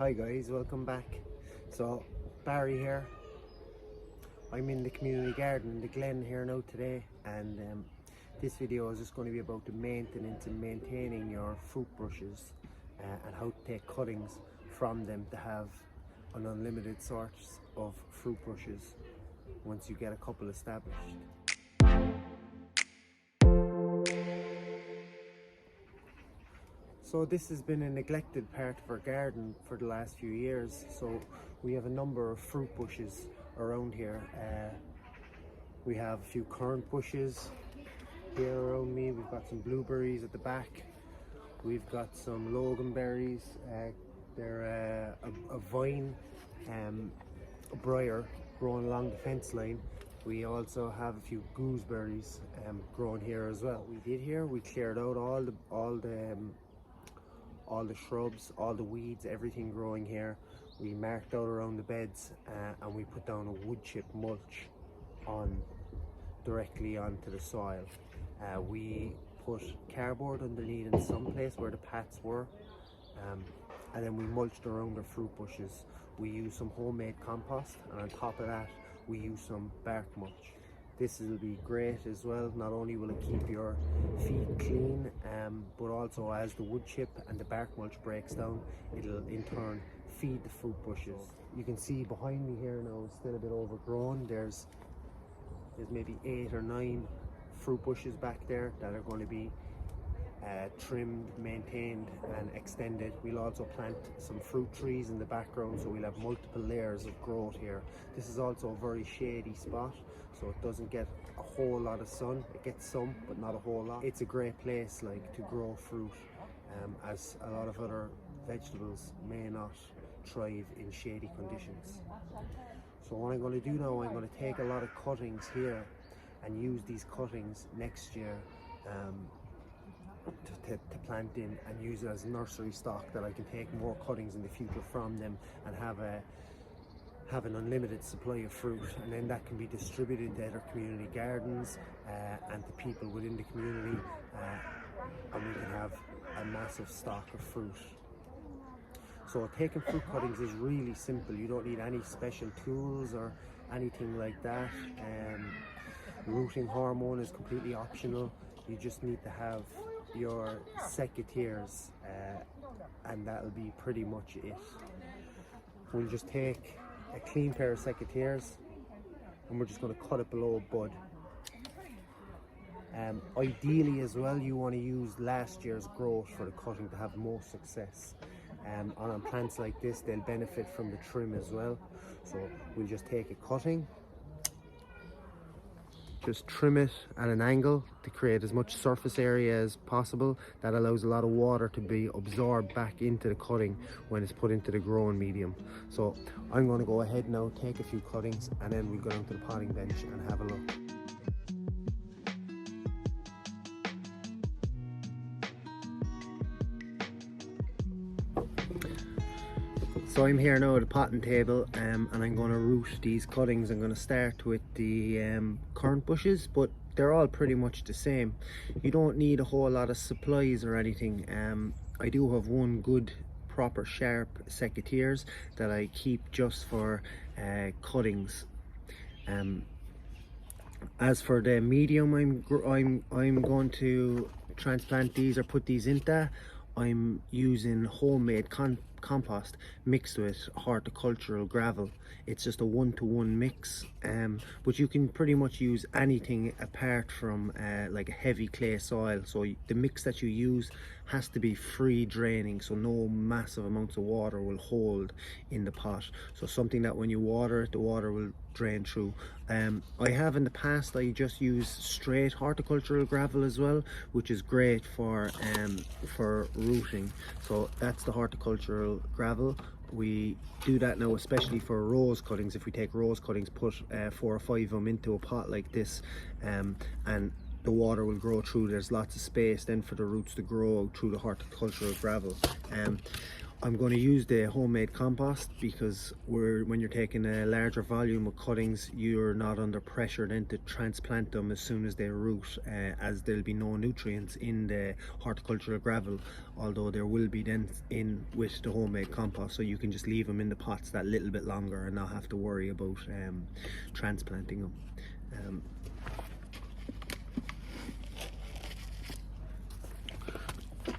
Hi guys, welcome back. So Barry here. I'm in the community garden in the Glen here now today, and this video is just going to be about the maintenance and maintaining your fruit brushes and how to take cuttings from them to have an unlimited source of fruit brushes once you get a couple established. So this has been a neglected part of our garden for the last few years. So we have a number of fruit bushes around here. We have a few currant bushes here around me. We've got some blueberries at the back. We've got some loganberries. They're a vine, a briar growing along the fence line. We also have a few gooseberries growing here as well. We did here, we cleared out all the shrubs, all the weeds, everything growing here. We marked out around the beds and we put down a wood chip mulch directly onto the soil. We put cardboard underneath in some place where the paths were, and then we mulched around the fruit bushes. We used some homemade compost, and on top of that we used some bark mulch. This will be great as well. Not only will it keep your feet clean, but also as the wood chip and the bark mulch breaks down, it'll in turn feed the fruit bushes. You can see behind me here now, it's still a bit overgrown. There's maybe 8 or 9 fruit bushes back there that are going to be trimmed, maintained and extended. We'll also plant some fruit trees in the background, so we'll have multiple layers of growth here. This is also a very shady spot, so it doesn't get a whole lot of sun. It gets some, but not a whole lot. It's a great place to grow fruit, as a lot of other vegetables may not thrive in shady conditions. So what I'm going to do now, I'm going to take a lot of cuttings here and use these cuttings next year to plant in, and use it as nursery stock, that I can take more cuttings in the future from them and have an unlimited supply of fruit, and then that can be distributed to other community gardens and to people within the community, and we can have a massive stock of fruit. So taking fruit cuttings is really simple. You don't need any special tools or anything like that. Rooting hormone is completely optional. You just need to have your secateurs, and that'll be pretty much it. We'll just take a clean pair of secateurs and we're just going to cut it below bud. Ideally as well, you want to use last year's growth for the cutting to have more success. On plants like this, they'll benefit from the trim as well. So we'll just take a cutting, just trim it at an angle to create as much surface area as possible. That allows a lot of water to be absorbed back into the cutting when it's put into the growing medium. So I'm going to go ahead now, take a few cuttings, and then we'll go down to the potting bench and have a look. So I'm here now at the potting table, and I'm going to root these cuttings. I'm going to start with the currant bushes, but they're all pretty much the same. You don't need a whole lot of supplies or anything. I do have one good proper sharp secateurs that I keep just for cuttings. As for the medium I'm going to transplant these or put these into, I'm using homemade compost mixed with horticultural gravel. It's just a 1-to-1 mix, but you can pretty much use anything apart from like a heavy clay soil. So the mix that you use has to be free draining, so no massive amounts of water will hold in the pot. So something that when you water it, the water will drain through. I have in the past, I just use straight horticultural gravel as well, which is great for rooting. So that's the horticultural gravel. We do that now especially for rose cuttings. If we take rose cuttings, put 4 or 5 of them into a pot like this, and the water will grow through. There's lots of space then for the roots to grow through the horticultural gravel. I'm going to use the homemade compost because when you're taking a larger volume of cuttings, you're not under pressure then to transplant them as soon as they root, as there'll be no nutrients in the horticultural gravel, although there will be then in with the homemade compost, so you can just leave them in the pots that little bit longer and not have to worry about transplanting them.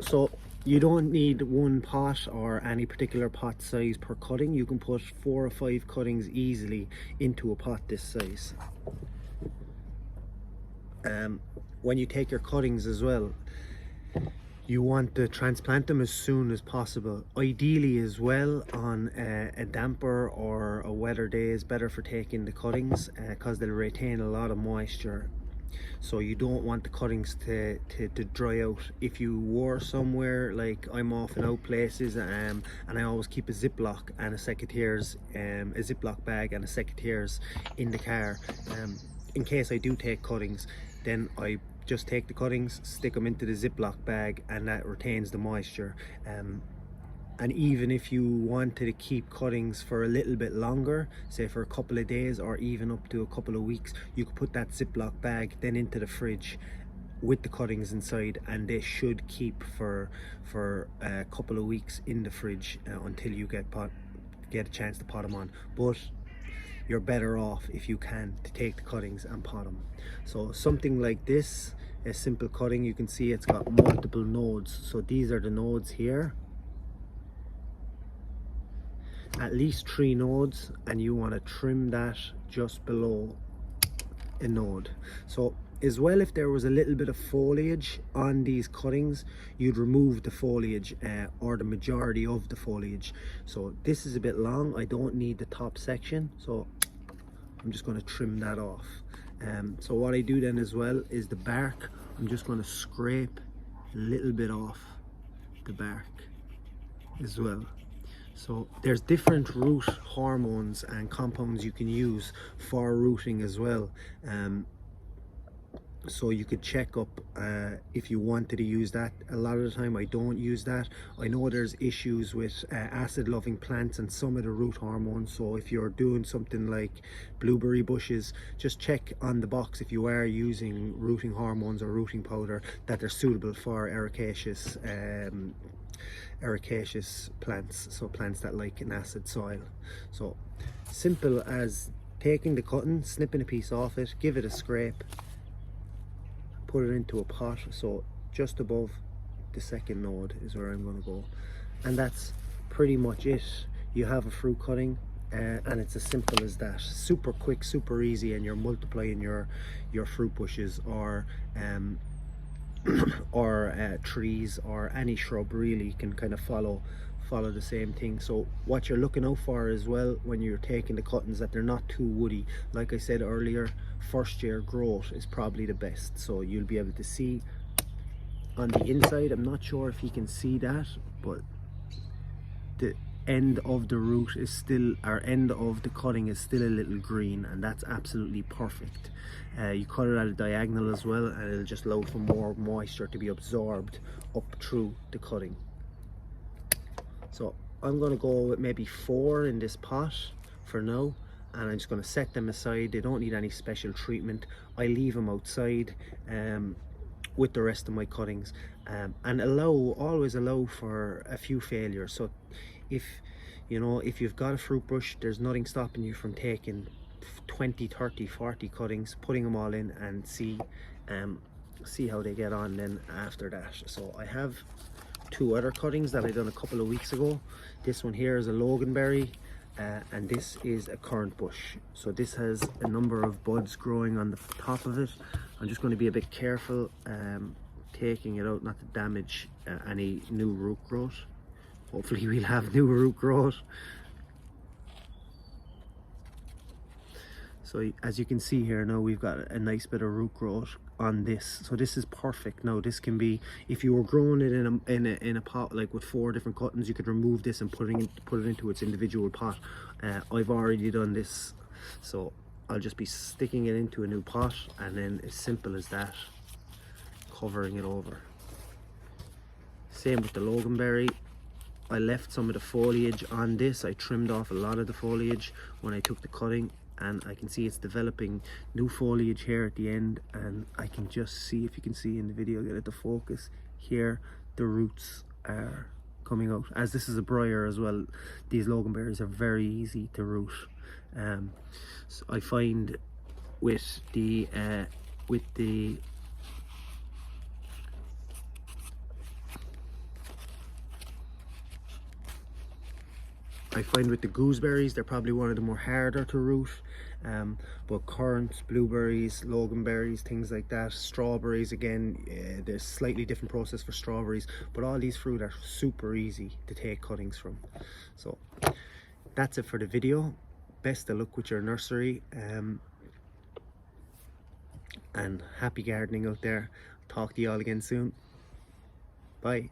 So you don't need one pot or any particular pot size per cutting. You can put 4 or 5 cuttings easily into a pot this size. When you take your cuttings as well, you want to transplant them as soon as possible. Ideally as well on a damper or a wetter day is better for taking the cuttings because they'll retain a lot of moisture. So you don't want the cuttings to dry out. If you were somewhere, like I'm often out places, and I always keep a Ziploc and a secateurs, a Ziploc bag and a secateurs in the car, in case I do take cuttings, then I just take the cuttings, stick them into the Ziploc bag, and that retains the moisture. And even if you wanted to keep cuttings for a little bit longer, say for a couple of days or even up to a couple of weeks, you could put that Ziploc bag then into the fridge with the cuttings inside, and they should keep for a couple of weeks in the fridge until you get a chance to pot them on. But you're better off if you can to take the cuttings and pot them. So something like this, a simple cutting, you can see it's got multiple nodes. So these are the nodes here, at least 3 nodes, and you want to trim that just below a node. So as well, if there was a little bit of foliage on these cuttings, you'd remove the foliage or the majority of the foliage. So this is a bit long, I don't need the top section, so I'm just going to trim that off. So what I do then as well is the bark, I'm just going to scrape a little bit off the bark as well. So there's different root hormones and compounds you can use for rooting as well. So you could check up if you wanted to use that. A lot of the time I don't use that. I know there's issues with acid loving plants and some of the root hormones, so if you're doing something like blueberry bushes, just check on the box if you are using rooting hormones or rooting powder that they're suitable for ericaceous plants, so plants that like an acid soil. So simple as taking the cutting, snipping a piece off it, give it a scrape, put it into a pot, so just above the second node is where I'm going to go, and that's pretty much it. You have a fruit cutting, and it's as simple as that. Super quick, super easy, and you're multiplying your fruit bushes or trees or any shrub really can kind of follow the same thing. So what you're looking out for as well when you're taking the cuttings, that they're not too woody. Like I said earlier, first year growth is probably the best, so you'll be able to see on the inside. I'm not sure if you can see that, but the end of the root is still, or end of the cutting is still a little green, and that's absolutely perfect. You cut it at a diagonal as well, and it'll just allow for more moisture to be absorbed up through the cutting. So I'm going to go with maybe 4 in this pot for now, and I'm just going to set them aside. They don't need any special treatment. I leave them outside with the rest of my cuttings, and always allow for a few failures. So if you've got a fruit bush, there's nothing stopping you from taking 20, 30, 40 cuttings, putting them all in, and see how they get on then after that. So I have 2 other cuttings that I done a couple of weeks ago. This one here is a loganberry, and this is a currant bush. So this has a number of buds growing on the top of it. I'm just going to be a bit careful taking it out not to damage any new root growth. Hopefully we'll have new root growth. So as you can see here now, we've got a nice bit of root growth on this, so this is perfect. Now this can be, if you were growing it in a pot like with 4 different cuttings, you could remove this and put it into its individual pot. I've already done this, so I'll just be sticking it into a new pot, and then as simple as that, covering it over. Same with the loganberry. I left some of the foliage on this. I trimmed off a lot of the foliage when I took the cutting, and I can see it's developing new foliage here at the end, and I can just see, if you can see in the video, get it to focus here, the roots are coming out. As this is a briar as well, these loganberries are very easy to root. So I find with the gooseberries, they're probably one of the more harder to root. But currants, blueberries, loganberries, things like that, strawberries, again, there's slightly different process for strawberries, but all these fruit are super easy to take cuttings from. So that's it for the video. Best of luck with your nursery, and happy gardening out there. Talk to you all again soon. Bye.